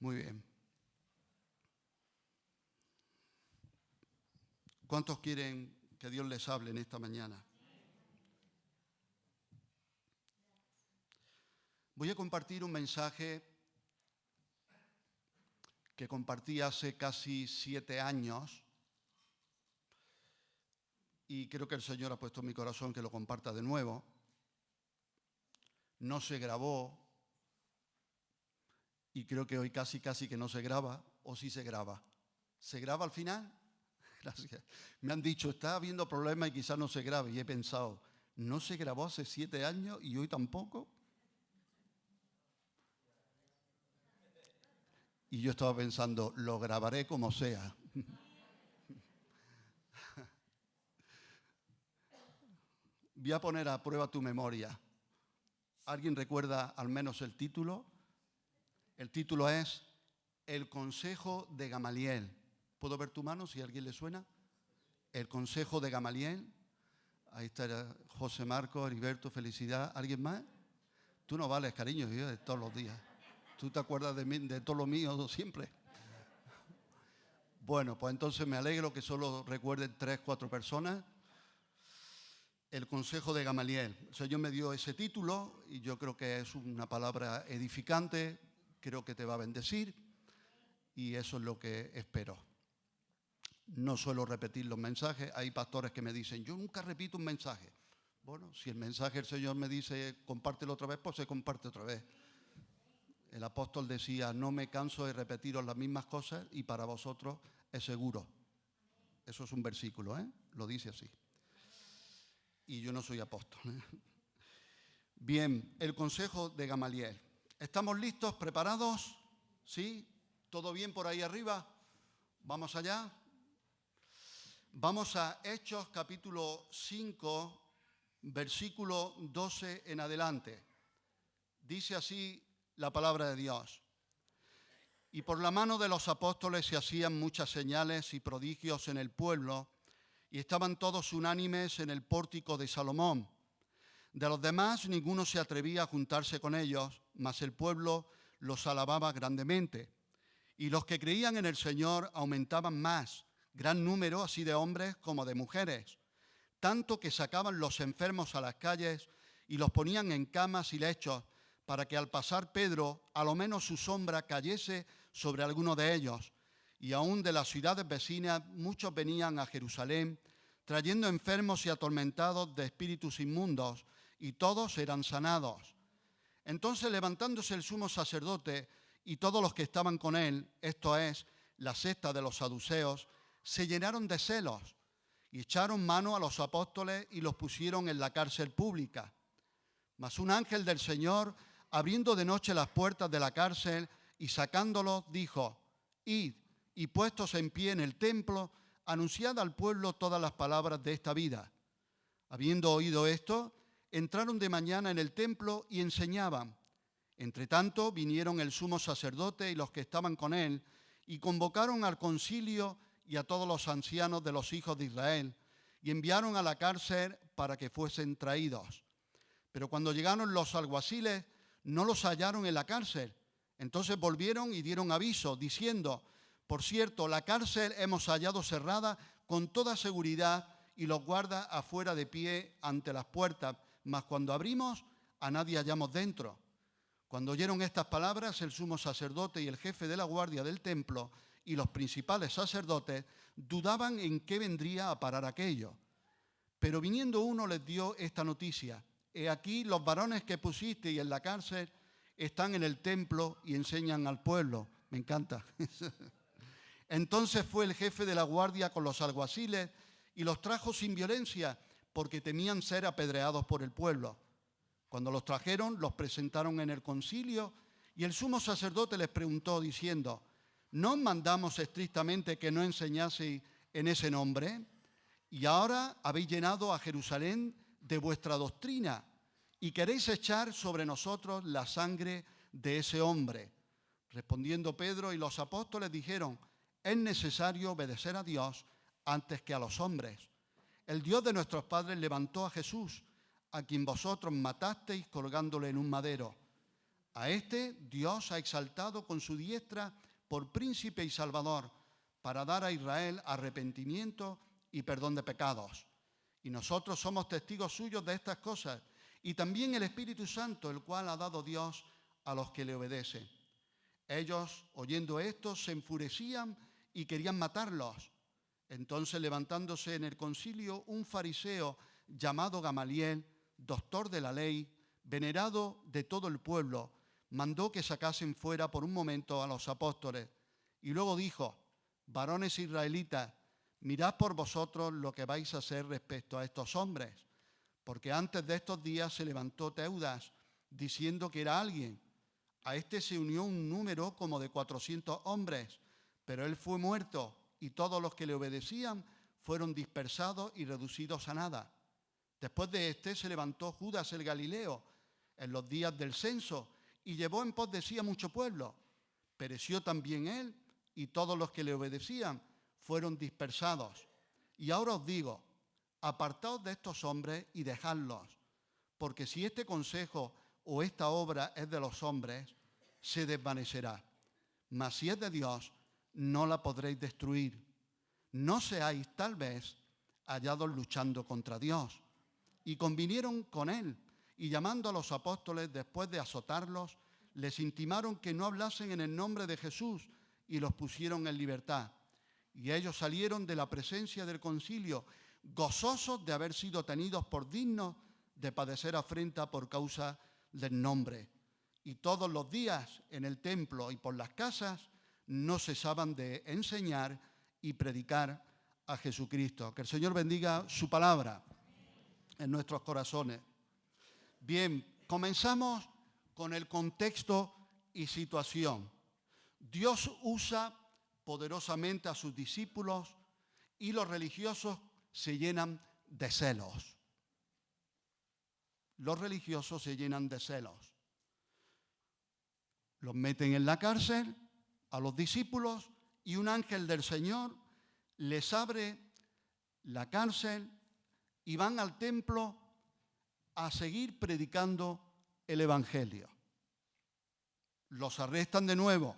Muy bien. ¿Cuántos quieren que Dios les hable en esta mañana? Voy a compartir un mensaje que compartí hace casi 7 años y creo que el Señor ha puesto en mi corazón que lo comparta de nuevo. No se grabó y creo que hoy casi que no se graba, o sí se graba. ¿Se graba al final? Gracias. Me han dicho, está habiendo problemas y quizás no se grabe. Y he pensado, ¿no se grabó hace 7 años y hoy tampoco? Y yo estaba pensando, lo grabaré como sea. Voy a poner a prueba tu memoria. ¿Alguien recuerda al menos el título? El título es El Consejo de Gamaliel. ¿Puedo ver tu mano si a alguien le suena? El Consejo de Gamaliel. Ahí está José Marcos, Heriberto, felicidad. ¿Alguien más? Tú no vales, cariño, yo de todos los días. ¿Tú te acuerdas de mí, de todo lo mío siempre? Bueno, pues entonces me alegro que solo recuerden 3, 4 personas. El Consejo de Gamaliel. El Señor me dio ese título y yo creo que es una palabra edificante, creo que te va a bendecir y eso es lo que espero. No suelo repetir los mensajes, hay pastores que me dicen, yo nunca repito un mensaje. Bueno, si el mensaje el Señor me dice, compártelo otra vez, pues se comparte otra vez. El apóstol decía, no me canso de repetiros las mismas cosas y para vosotros es seguro. Eso es un versículo, lo dice así. Y yo no soy apóstol. Bien, el Consejo de Gamaliel. ¿Estamos listos, preparados? ¿Sí? ¿Todo bien por ahí arriba? ¿Vamos allá? Vamos a Hechos capítulo 5, versículo 12 en adelante. Dice así la palabra de Dios. Y por la mano de los apóstoles se hacían muchas señales y prodigios en el pueblo, y estaban todos unánimes en el pórtico de Salomón. De los demás ninguno se atrevía a juntarse con ellos, mas el pueblo los alababa grandemente. Y los que creían en el Señor aumentaban más, gran número así de hombres como de mujeres, tanto que sacaban los enfermos a las calles y los ponían en camas y lechos, para que al pasar Pedro, a lo menos su sombra cayese sobre alguno de ellos. Y aún de las ciudades vecinas muchos venían a Jerusalén, trayendo enfermos y atormentados de espíritus inmundos, y todos eran sanados. Entonces, levantándose el sumo sacerdote y todos los que estaban con él, esto es, la secta de los saduceos, se llenaron de celos y echaron mano a los apóstoles y los pusieron en la cárcel pública. Mas un ángel del Señor, abriendo de noche las puertas de la cárcel y sacándolos, dijo, id y puestos en pie en el templo, anunciad al pueblo todas las palabras de esta vida. Habiendo oído esto, entraron de mañana en el templo y enseñaban. Entretanto vinieron el sumo sacerdote y los que estaban con él y convocaron al concilio y a todos los ancianos de los hijos de Israel y enviaron a la cárcel para que fuesen traídos. Pero cuando llegaron los alguaciles no los hallaron en la cárcel. Entonces volvieron y dieron aviso diciendo, por cierto, la cárcel hemos hallado cerrada con toda seguridad y los guardas afuera de pie ante las puertas, mas cuando abrimos a nadie hallamos dentro. Cuando oyeron estas palabras, el sumo sacerdote y el jefe de la guardia del templo y los principales sacerdotes dudaban en qué vendría a parar aquello. Pero viniendo uno les dio esta noticia: he aquí los varones que pusisteis en la cárcel están en el templo y enseñan al pueblo. Me encanta. Entonces fue el jefe de la guardia con los alguaciles y los trajo sin violencia, porque temían ser apedreados por el pueblo. Cuando los trajeron, los presentaron en el concilio y el sumo sacerdote les preguntó diciendo, ¿no os mandamos estrictamente que no enseñaseis en ese nombre? Y ahora habéis llenado a Jerusalén de vuestra doctrina y queréis echar sobre nosotros la sangre de ese hombre. Respondiendo Pedro y los apóstoles dijeron, es necesario obedecer a Dios antes que a los hombres. El Dios de nuestros padres levantó a Jesús, a quien vosotros matasteis colgándole en un madero. A este Dios ha exaltado con su diestra por príncipe y salvador, para dar a Israel arrepentimiento y perdón de pecados. Y nosotros somos testigos suyos de estas cosas, y también el Espíritu Santo, el cual ha dado Dios a los que le obedecen. Ellos, oyendo esto, se enfurecían y querían matarlos. Entonces, levantándose en el concilio un fariseo llamado Gamaliel, doctor de la ley, venerado de todo el pueblo, mandó que sacasen fuera por un momento a los apóstoles. Y luego dijo: varones israelitas, mirad por vosotros lo que vais a hacer respecto a estos hombres, porque antes de estos días se levantó Teudas, diciendo que era alguien. A este se unió un número como de 400 hombres, pero él fue muerto, y todos los que le obedecían fueron dispersados y reducidos a nada. Después de este se levantó Judas el Galileo en los días del censo, y llevó en pos de sí a mucho pueblo. Pereció también él, y todos los que le obedecían fueron dispersados. Y ahora os digo, apartaos de estos hombres y dejadlos, porque si este consejo o esta obra es de los hombres, se desvanecerá. Mas si es de Dios, no la podréis destruir. No seáis tal vez hallados luchando contra Dios. Y convinieron con él, y llamando a los apóstoles después de azotarlos, les intimaron que no hablasen en el nombre de Jesús, y los pusieron en libertad. Y ellos salieron de la presencia del concilio, gozosos de haber sido tenidos por dignos de padecer afrenta por causa del nombre. Y todos los días en el templo y por las casas no cesaban de enseñar y predicar a Jesucristo. Que el Señor bendiga su palabra en nuestros corazones. Bien, comenzamos con el contexto y situación. Dios usa poderosamente a sus discípulos y los religiosos se llenan de celos. Los religiosos se llenan de celos. Los meten en la cárcel a los discípulos y un ángel del Señor les abre la cárcel y van al templo a seguir predicando el Evangelio. Los arrestan de nuevo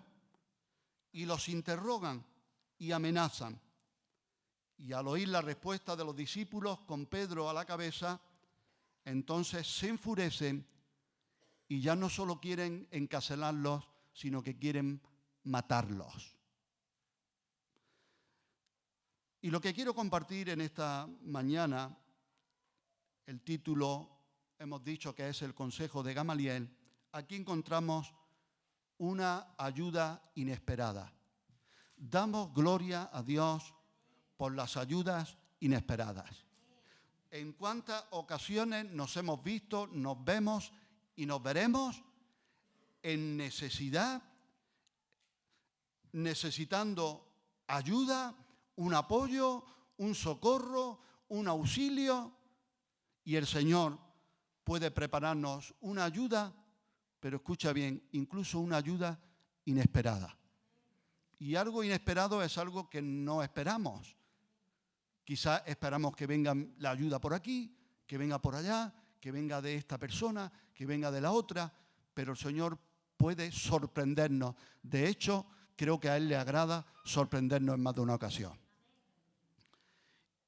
y los interrogan y amenazan. Y al oír la respuesta de los discípulos con Pedro a la cabeza, entonces se enfurecen y ya no solo quieren encarcelarlos, sino que quieren matarlos. Y lo que quiero compartir en esta mañana, el título, hemos dicho que es el consejo de Gamaliel. Aquí encontramos una ayuda inesperada. Damos gloria a Dios por las ayudas inesperadas. ¿En cuántas ocasiones nos hemos visto, nos vemos y nos veremos en necesidad, necesitando ayuda, un apoyo, un socorro, un auxilio? Y el Señor puede prepararnos una ayuda, pero escucha bien, incluso una ayuda inesperada. Y algo inesperado es algo que no esperamos. Quizás esperamos que venga la ayuda por aquí, que venga por allá, que venga de esta persona, que venga de la otra, pero el Señor puede sorprendernos. De hecho, creo que a Él le agrada sorprendernos en más de una ocasión.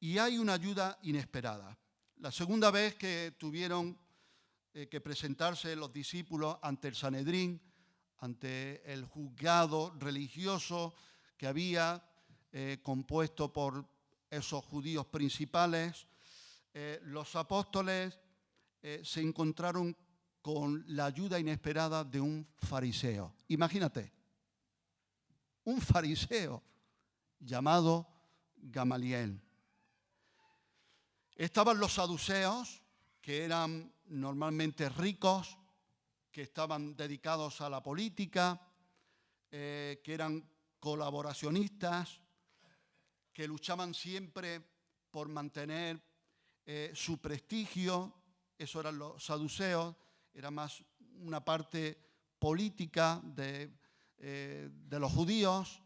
Y hay una ayuda inesperada. La segunda vez que tuvieron que presentarse los discípulos ante el Sanedrín, ante el juzgado religioso que había compuesto por esos judíos principales, los apóstoles se encontraron con la ayuda inesperada de un fariseo. Imagínate, un fariseo llamado Gamaliel. Estaban los saduceos, que eran normalmente ricos, que estaban dedicados a la política, que eran colaboracionistas, que luchaban siempre por mantener su prestigio. Eso eran los saduceos, era más una parte política de los judíos,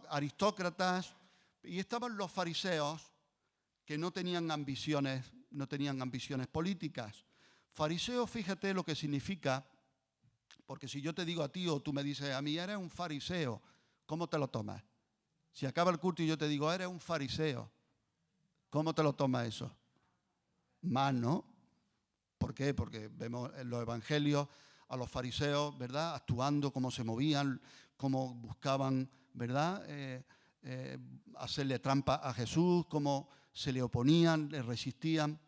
aristócratas. Y estaban los fariseos, que no tenían ambiciones políticas. Fariseo, fíjate lo que significa, Porque si yo te digo a ti o tú me dices a mí, eres un fariseo, ¿cómo te lo tomas? Si acaba el culto y yo te digo, eres un fariseo, ¿cómo te lo tomas eso? Mal, ¿no? ¿Por qué? Porque vemos en los evangelios a los fariseos, ¿verdad?, actuando, cómo se movían, cómo buscaban, ¿verdad?, hacerle trampa a Jesús, cómo se le oponían, le resistían.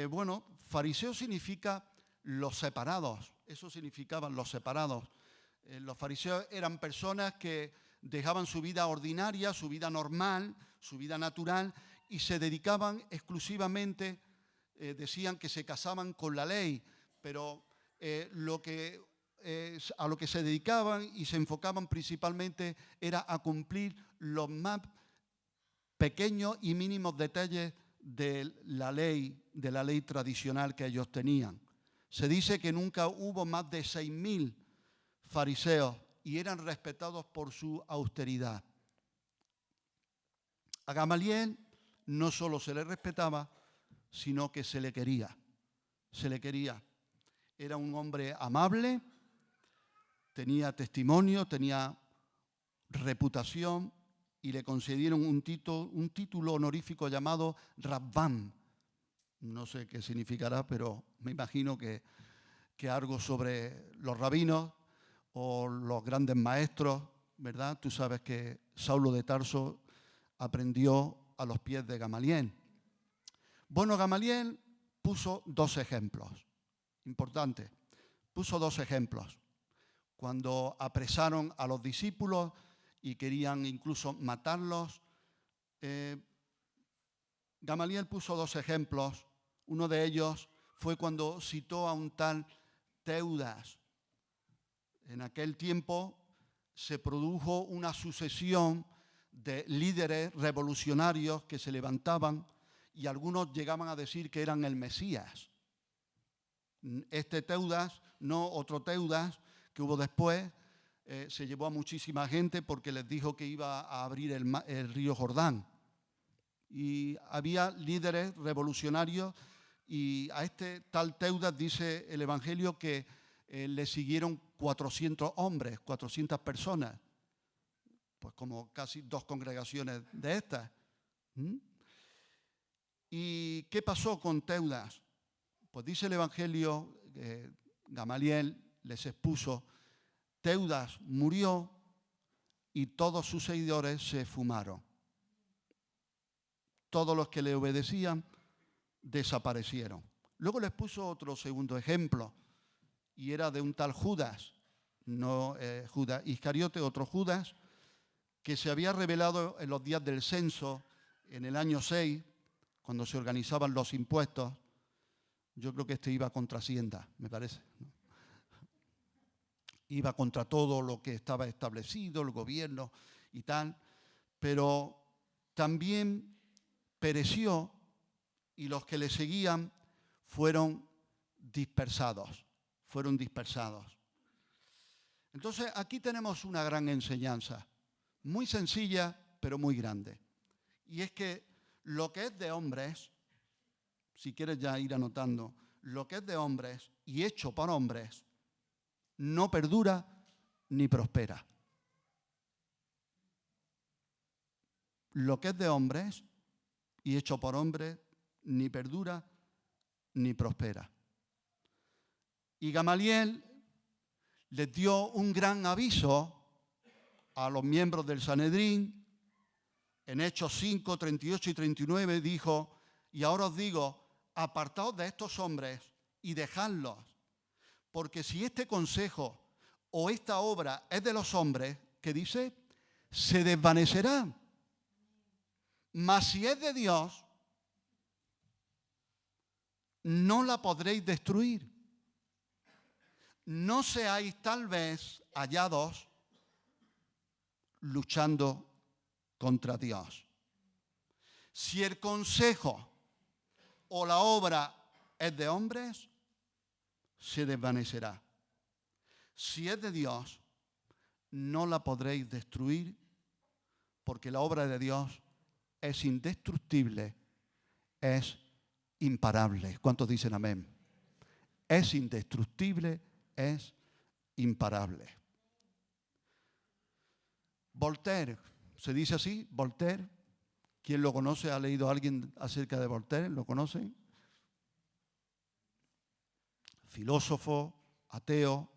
Bueno, fariseo significa los separados, eso significaban los separados. Los fariseos eran personas que dejaban su vida ordinaria, su vida normal, su vida natural y se dedicaban exclusivamente, decían que se casaban con la ley, pero a lo que se dedicaban y se enfocaban principalmente era a cumplir los más pequeños y mínimos detalles de la ley tradicional que ellos tenían. Se dice que nunca hubo más de 6.000 fariseos y eran respetados por su austeridad. A Gamaliel no solo se le respetaba, sino que se le quería. Se le quería. Era un hombre amable, tenía testimonio, tenía reputación y le concedieron un título honorífico llamado Rabbán. No sé qué significará, pero me imagino que algo sobre los rabinos o los grandes maestros, ¿verdad? Tú sabes que Saulo de Tarso aprendió a los pies de Gamaliel. Bueno, Gamaliel puso 2 ejemplos importantes. Puso 2 ejemplos. Cuando apresaron a los discípulos y querían incluso matarlos, Gamaliel puso 2 ejemplos. Uno de ellos fue cuando citó a un tal Teudas. En aquel tiempo se produjo una sucesión de líderes revolucionarios que se levantaban y algunos llegaban a decir que eran el Mesías. Este Teudas, no otro Teudas que hubo después, se llevó a muchísima gente porque les dijo que iba a abrir el río Jordán. Y había líderes revolucionarios y a este tal Teudas dice el Evangelio que le siguieron 400 hombres, 400 personas, pues como casi 2 congregaciones de estas. ¿Y qué pasó con Teudas? Pues dice el Evangelio, Gamaliel les expuso, Teudas murió y todos sus seguidores se fumaron. Todos los que le obedecían desaparecieron. Luego les puso otro segundo ejemplo, y era de un tal Judas, no Judas Iscariote, otro Judas, que se había revelado en los días del censo, en el año 6, cuando se organizaban los impuestos. Yo creo que este iba contra Hacienda, me parece. Iba contra todo lo que estaba establecido, el gobierno y tal, pero también pereció y los que le seguían fueron dispersados. Entonces aquí tenemos una gran enseñanza, muy sencilla pero muy grande. Y es que lo que es de hombres, si quieres ya ir anotando, lo que es de hombres y hecho por hombres, no perdura ni prospera. Lo que es de hombres y hecho por hombres ni perdura ni prospera. Y Gamaliel les dio un gran aviso a los miembros del Sanedrín. En Hechos 5, 38 y 39 dijo, y ahora os digo, apartaos de estos hombres y dejadlos, porque si este consejo o esta obra es de los hombres, ¿qué dice? Se desvanecerá. Mas si es de Dios, no la podréis destruir. No seáis tal vez hallados luchando contra Dios. Si el consejo o la obra es de hombres, se desvanecerá. Si es de Dios, no la podréis destruir, porque la obra de Dios es indestructible, es imparable. ¿Cuántos dicen amén? Es indestructible, es imparable. Voltaire, ¿se dice así? Voltaire. ¿Quién lo conoce? ¿Ha leído a alguien acerca de Voltaire? ¿Lo conocen? Filósofo, ateo,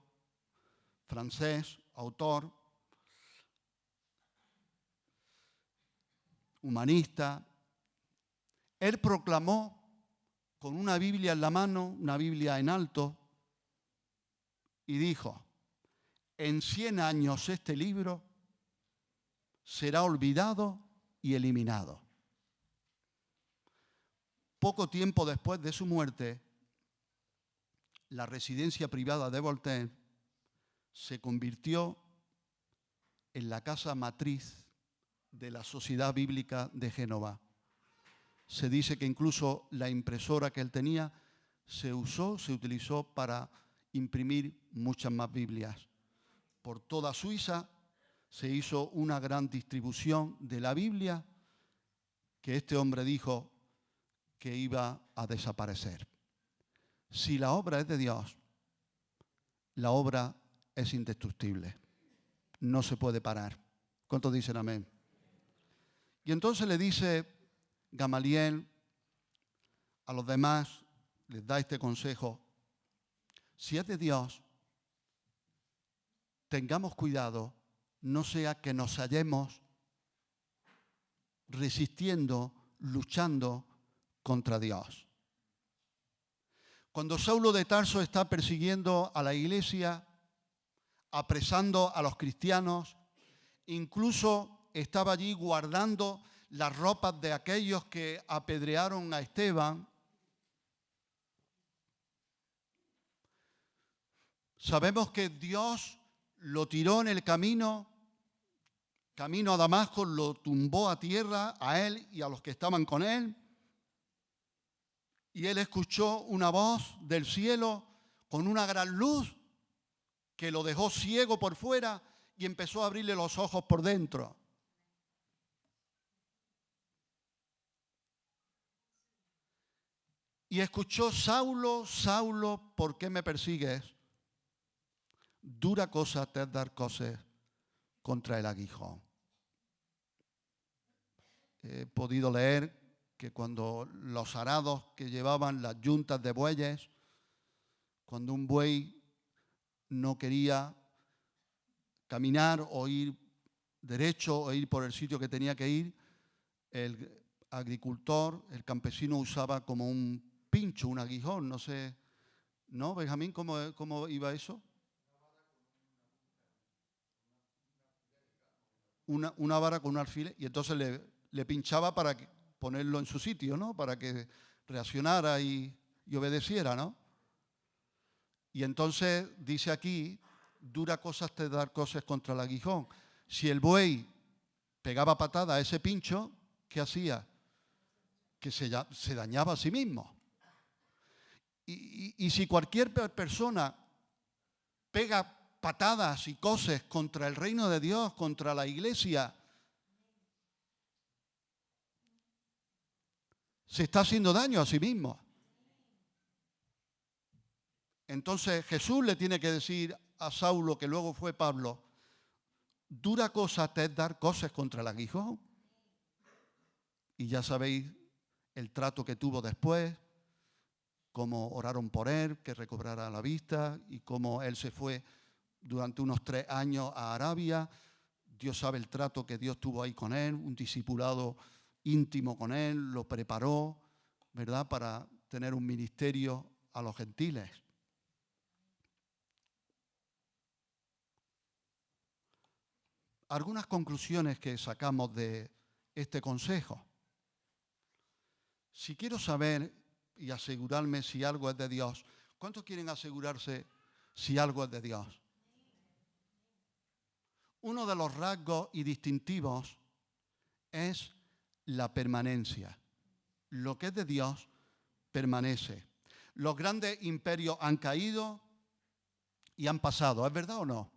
francés, autor, humanista. Él proclamó con una Biblia en la mano, una Biblia en alto, y dijo: en 100 años este libro será olvidado y eliminado. Poco tiempo después de su muerte, la residencia privada de Voltaire se convirtió en la casa matriz de la Sociedad Bíblica de Génova. Se dice que incluso la impresora que él tenía se utilizó para imprimir muchas más Biblias. Por toda Suiza se hizo una gran distribución de la Biblia que este hombre dijo que iba a desaparecer. Si la obra es de Dios, la obra es indestructible. No se puede parar. ¿Cuántos dicen amén? Y entonces le dice Gamaliel a los demás, les da este consejo: si es de Dios, tengamos cuidado, no sea que nos hallemos resistiendo, luchando contra Dios. Cuando Saulo de Tarso está persiguiendo a la iglesia, apresando a los cristianos, incluso estaba allí guardando las ropas de aquellos que apedrearon a Esteban. Sabemos que Dios lo tiró en el camino a Damasco, lo tumbó a tierra a él y a los que estaban con él. Y él escuchó una voz del cielo con una gran luz que lo dejó ciego por fuera y empezó a abrirle los ojos por dentro. Y escuchó: Saulo, Saulo, ¿por qué me persigues? Dura cosa te es dar cosas contra el aguijón. He podido leer que cuando los arados que llevaban las yuntas de bueyes, cuando un buey no quería caminar o ir derecho o ir por el sitio que tenía que ir, el agricultor, el campesino usaba como un pincho, un aguijón, no sé, ¿no, Benjamín? ¿Cómo iba eso? Una vara con un alfiler, y entonces le pinchaba para ponerlo en su sitio, ¿no? Para que reaccionara y obedeciera, ¿no? Y entonces dice aquí: dura cosa te dar cosas contra el aguijón. Si el buey pegaba patada a ese pincho, ¿qué hacía? Que se dañaba a sí mismo. Y si cualquier persona pega patadas y cosas contra el reino de Dios, contra la iglesia, se está haciendo daño a sí mismo. Entonces Jesús le tiene que decir a Saulo, que luego fue Pablo: dura cosa te es dar cosas contra el aguijón. Y ya sabéis el trato que tuvo después, cómo oraron por él, que recobrara la vista, y cómo él se fue durante unos 3 años a Arabia. Dios sabe el trato que Dios tuvo ahí con él, un discipulado íntimo con él, lo preparó, ¿verdad?, para tener un ministerio a los gentiles. Algunas conclusiones que sacamos de este consejo. Si quiero saber y asegurarme si algo es de Dios, ¿cuántos quieren asegurarse si algo es de Dios? Uno de los rasgos y distintivos es la permanencia. Lo que es de Dios permanece. Los grandes imperios han caído y han pasado, ¿es verdad o no?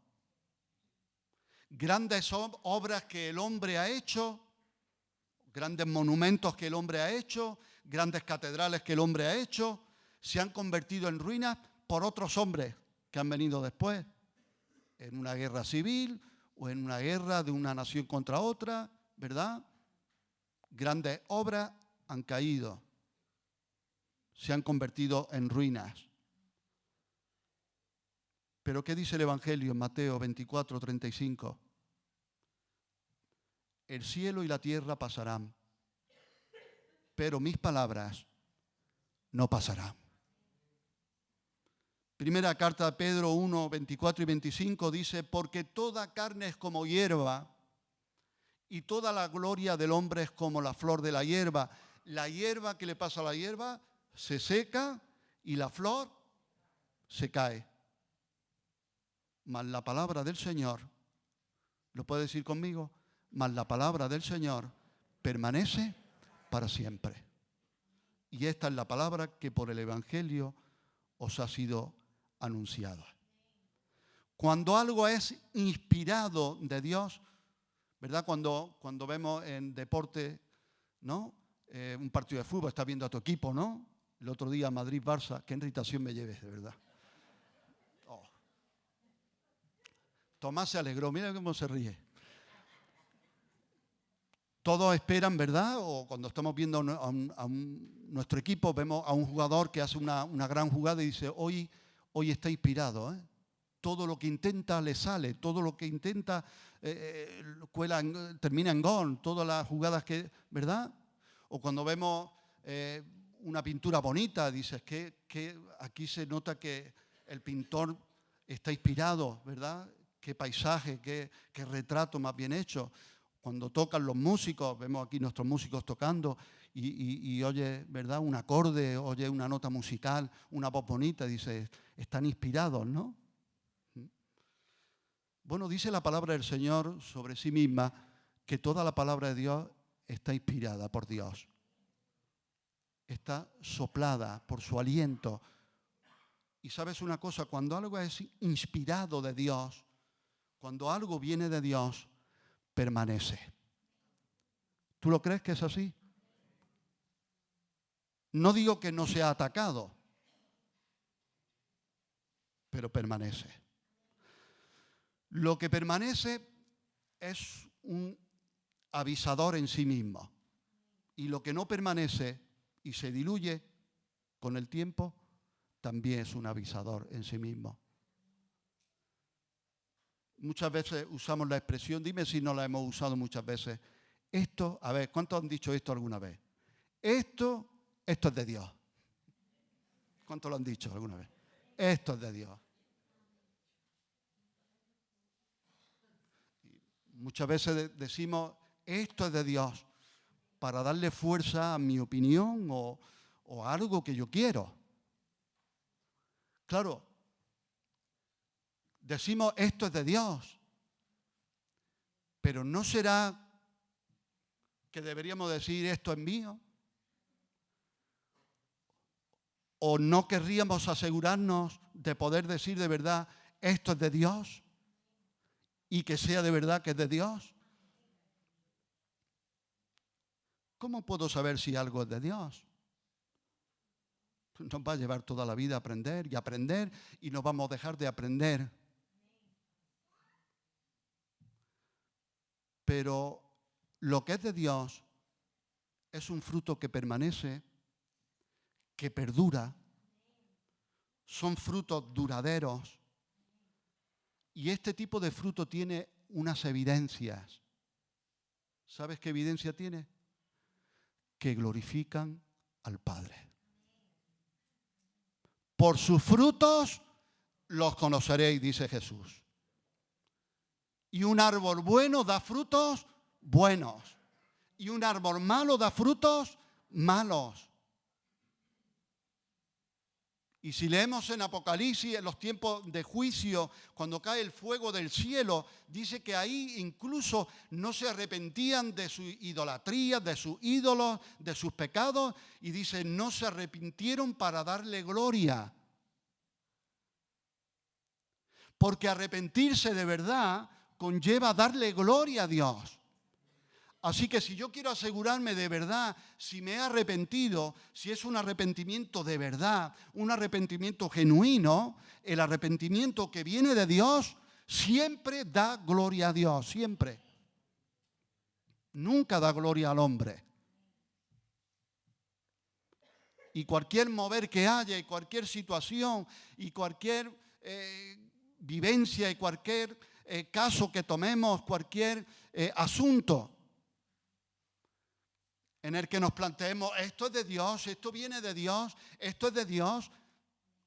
Grandes obras que el hombre ha hecho, grandes monumentos que el hombre ha hecho, grandes catedrales que el hombre ha hecho, se han convertido en ruinas por otros hombres que han venido después. en una guerra civil o en una guerra de una nación contra otra, ¿verdad? Grandes obras han caído, se han convertido en ruinas. Pero ¿qué dice el Evangelio en Mateo 24, 35? El cielo y la tierra pasarán, pero mis palabras no pasarán. Primera carta de Pedro 1, 24 y 25 dice, porque toda carne es como hierba y toda la gloria del hombre es como la flor de la hierba. La hierba, ¿qué le pasa a la hierba? Se seca y la flor se cae. Mas la palabra del Señor, ¿lo puede decir conmigo? Mas la palabra del Señor permanece para siempre. Y esta es la palabra que por el Evangelio os ha sido anunciada. Cuando algo es inspirado de Dios, ¿verdad? Cuando vemos en deporte, ¿no? Un partido de fútbol, estás viendo a tu equipo, ¿no? El otro día Madrid-Barça, qué irritación me lleves, de verdad. Oh. Tomás se alegró, mira cómo se ríe. Todos esperan, ¿verdad? O cuando estamos viendo nuestro equipo, vemos a un jugador que hace una gran jugada y dice, hoy está inspirado, ¿eh? Todo lo que intenta le sale, todo lo que intenta termina en gol, todas las jugadas que, ¿verdad? O cuando vemos una pintura bonita, dices que aquí se nota que el pintor está inspirado, ¿verdad? Qué paisaje, qué retrato más bien hecho. Cuando tocan los músicos, vemos aquí nuestros músicos tocando y oye, ¿verdad? Un acorde, oye una nota musical, una voz bonita, dice, están inspirados, ¿no? Bueno, dice la palabra del Señor sobre sí misma que toda la palabra de Dios está inspirada por Dios. Está soplada por su aliento. Y sabes una cosa, cuando algo es inspirado de Dios, cuando algo viene de Dios, permanece. ¿Tú lo crees que es así? No digo que no sea atacado, pero permanece. Lo que permanece es un avisador en sí mismo. Y lo que no permanece y se diluye con el tiempo, también es un avisador en sí mismo. Muchas veces usamos la expresión, dime si no la hemos usado muchas veces. Esto, a ver, ¿cuántos han dicho esto alguna vez? Esto es de Dios. ¿Cuántos lo han dicho alguna vez? Esto es de Dios. Muchas veces decimos, esto es de Dios, para darle fuerza a mi opinión o a algo que yo quiero. Claro, decimos, esto es de Dios, pero ¿no será que deberíamos decir, esto es mío? ¿O no querríamos asegurarnos de poder decir de verdad, esto es de Dios? Y que sea de verdad que es de Dios. ¿Cómo puedo saber si algo es de Dios? Nos va a llevar toda la vida a aprender y no vamos a dejar de aprender. Pero lo que es de Dios es un fruto que permanece, que perdura, son frutos duraderos. Y este tipo de fruto tiene unas evidencias. ¿Sabes qué evidencia tiene? Que glorifican al Padre. Por sus frutos los conoceréis, dice Jesús. Y un árbol bueno da frutos buenos. Y un árbol malo da frutos malos. Y si leemos en Apocalipsis, en los tiempos de juicio, cuando cae el fuego del cielo, dice que ahí incluso no se arrepentían de su idolatría, de sus ídolos, de sus pecados, y dice, no se arrepintieron para darle gloria. Porque arrepentirse de verdad conlleva darle gloria a Dios. Así que si yo quiero asegurarme de verdad, si me he arrepentido, si es un arrepentimiento de verdad, un arrepentimiento genuino, el arrepentimiento que viene de Dios, Siempre da gloria a Dios, siempre. Nunca da gloria al hombre. Y cualquier mover que haya, y cualquier situación, y cualquier vivencia, y cualquier caso que tomemos, cualquier asunto en el que nos planteemos, esto es de Dios, esto viene de Dios, esto es de Dios,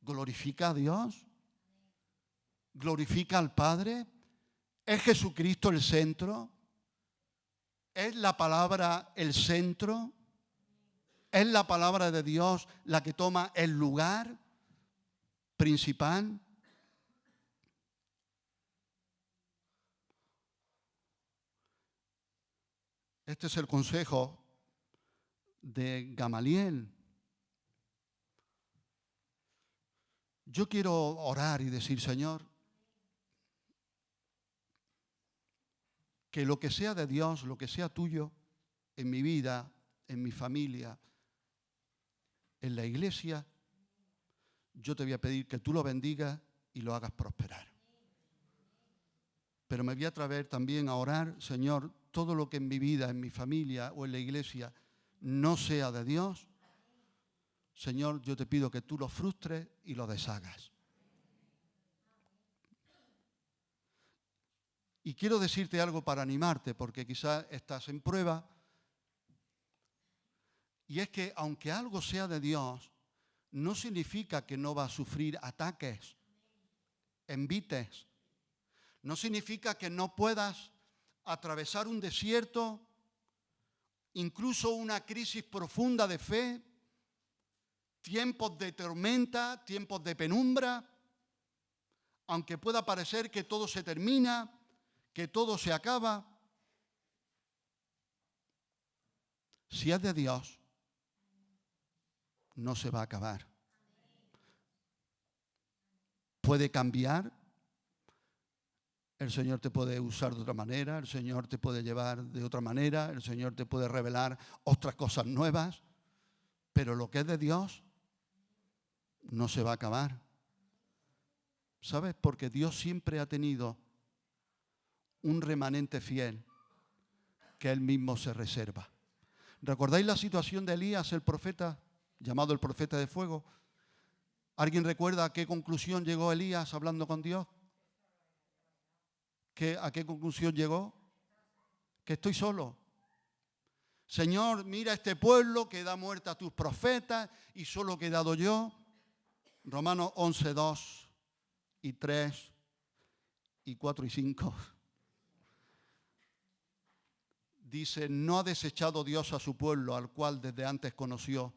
glorifica a Dios, glorifica al Padre, es Jesucristo el centro, es la palabra el centro, es la palabra de Dios la que toma el lugar principal. Este es el consejo de Gamaliel. Yo quiero orar y decir, Señor, que lo que sea de Dios, lo que sea tuyo, en mi vida, en mi familia, en la iglesia, yo te voy a pedir que tú lo bendigas y lo hagas prosperar. Pero me voy a atrever también a orar, Señor, todo lo que en mi vida, en mi familia o en la iglesia no sea de Dios, Señor, yo te pido que tú lo frustres y lo deshagas. Y quiero decirte algo para animarte, porque quizás estás en prueba. Y es que aunque algo sea de Dios, no significa que no va a sufrir ataques, envites. No significa que no puedas atravesar un desierto, incluso una crisis profunda de fe, tiempos de tormenta, tiempos de penumbra, aunque pueda parecer que todo se termina, que todo se acaba. Si es de Dios, no se va a acabar. Puede cambiar. El Señor te puede usar de otra manera, el Señor te puede llevar de otra manera, el Señor te puede revelar otras cosas nuevas, pero lo que es de Dios no se va a acabar. ¿Sabes? Porque Dios siempre ha tenido un remanente fiel que Él mismo se reserva. ¿Recordáis la situación de Elías, el profeta, llamado el profeta de fuego? ¿Alguien recuerda a qué conclusión llegó Elías hablando con Dios? ¿A qué conclusión llegó? Que estoy solo. Señor, mira este pueblo que da muerte a tus profetas y solo he quedado yo. Romanos 11, 2 y 3 y 4 y 5. Dice, no ha desechado Dios a su pueblo, al cual desde antes conoció.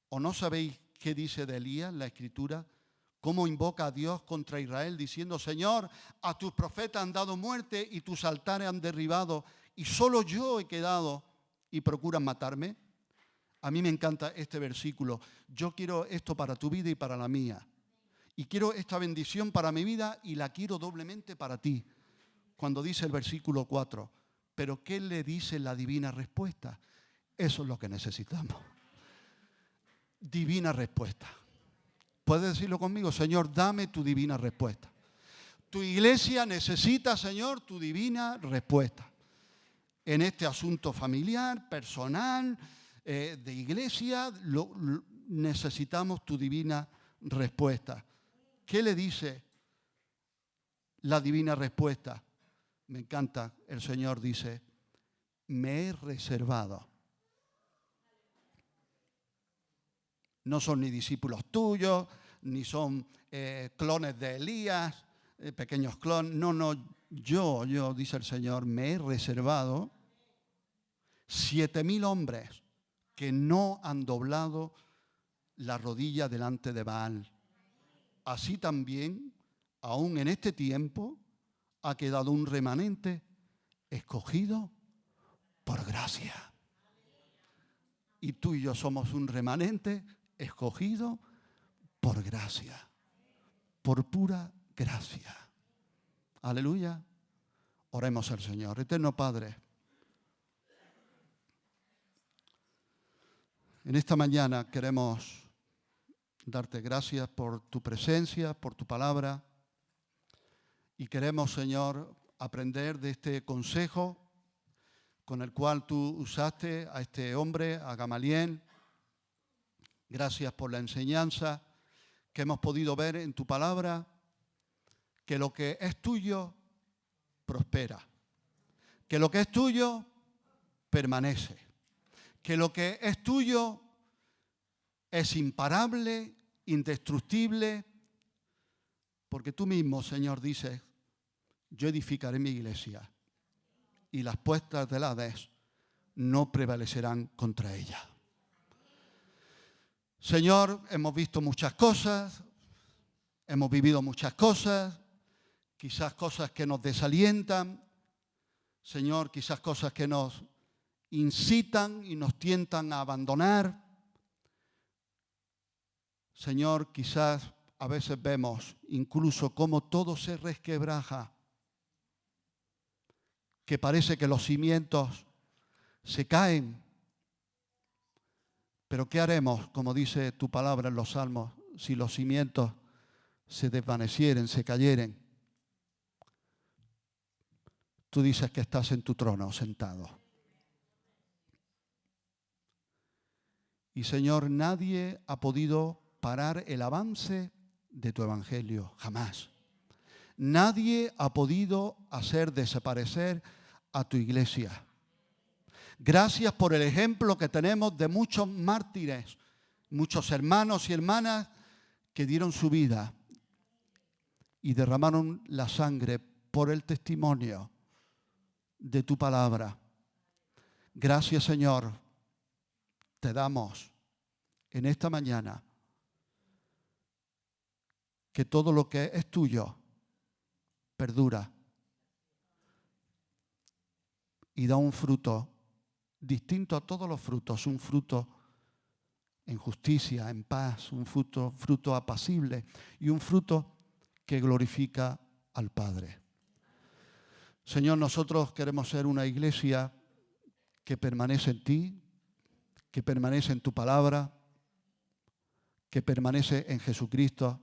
¿O no sabéis qué dice de Elías la Escritura? Cómo invoca a Dios contra Israel, diciendo, Señor, a tus profetas han dado muerte y tus altares han derribado, y solo yo he quedado y procuran matarme. A mí me encanta este versículo. Yo quiero esto para tu vida y para la mía. Y quiero esta bendición para mi vida y la quiero doblemente para ti. Cuando dice el versículo 4, pero ¿qué le dice la divina respuesta? Eso es lo que necesitamos. Divina respuesta. ¿Puedes decirlo conmigo? Señor, dame tu divina respuesta. Tu iglesia necesita, Señor, tu divina respuesta. En este asunto familiar, personal, de iglesia, necesitamos tu divina respuesta. ¿Qué le dice la divina respuesta? Me encanta, el Señor dice, me he reservado. No son ni discípulos tuyos, ni son clones de Elías, pequeños clones. No, yo, dice el Señor, me he reservado 7,000 hombres que no han doblado la rodilla delante de Baal. Así también, aún en este tiempo, ha quedado un remanente escogido por gracia. Y tú y yo somos un remanente escogido por gracia, por pura gracia. Aleluya. Oremos al Señor. Eterno Padre, en esta mañana queremos darte gracias por tu presencia, por tu palabra. Y queremos, Señor, aprender de este consejo con el cual tú usaste a este hombre, a Gamaliel. Gracias por la enseñanza que hemos podido ver en tu palabra, que lo que es tuyo prospera, que lo que es tuyo permanece, que lo que es tuyo es imparable, indestructible, porque tú mismo, Señor, dices, yo edificaré mi iglesia y las puertas del Hades no prevalecerán contra ella. Señor, hemos visto muchas cosas, hemos vivido muchas cosas, quizás cosas que nos desalientan, Señor, quizás cosas que nos incitan y nos tientan a abandonar. Señor, quizás a veces vemos incluso cómo todo se resquebraja, que parece que los cimientos se caen. Pero ¿qué haremos, como dice tu palabra en los Salmos, si los cimientos se desvanecieren, se cayeren? Tú dices que estás en tu trono sentado. Y Señor, nadie ha podido parar el avance de tu evangelio, jamás. Nadie ha podido hacer desaparecer a tu iglesia. Gracias por el ejemplo que tenemos de muchos mártires, muchos hermanos y hermanas que dieron su vida y derramaron la sangre por el testimonio de tu palabra. Gracias, Señor, te damos en esta mañana que todo lo que es tuyo perdura y da un fruto distinto a todos los frutos, un fruto en justicia, en paz, un fruto apacible y un fruto que glorifica al Padre. Señor, nosotros queremos ser una iglesia que permanece en ti, que permanece en tu palabra, que permanece en Jesucristo,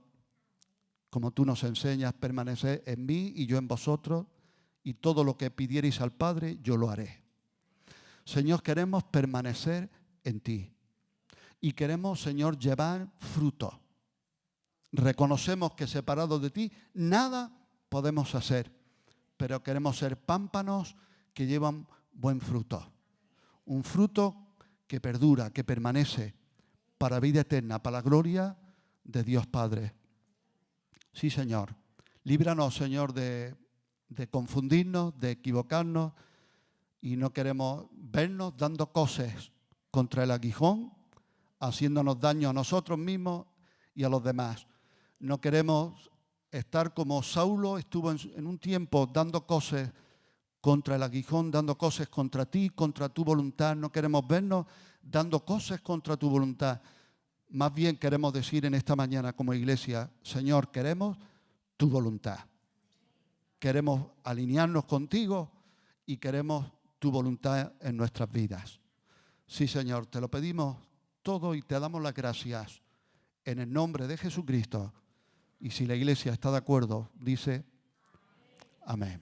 como tú nos enseñas, permanece en mí y yo en vosotros, y todo lo que pidierais al Padre, yo lo haré. Señor, queremos permanecer en ti y queremos, Señor, llevar fruto. Reconocemos que separados de ti nada podemos hacer, pero queremos ser pámpanos que llevan buen fruto. Un fruto que perdura, que permanece para vida eterna, para la gloria de Dios Padre. Sí, Señor. Líbranos, Señor, de confundirnos, de equivocarnos, y no queremos vernos dando cosas contra el aguijón, haciéndonos daño a nosotros mismos y a los demás. No queremos estar como Saulo estuvo en un tiempo dando cosas contra el aguijón, dando cosas contra ti, contra tu voluntad. No queremos vernos dando cosas contra tu voluntad. Más bien queremos decir en esta mañana como iglesia, Señor, queremos tu voluntad. Queremos alinearnos contigo y queremos tu voluntad en nuestras vidas. Sí, Señor, te lo pedimos todo y te damos las gracias en el nombre de Jesucristo. Y si la iglesia está de acuerdo, dice amén.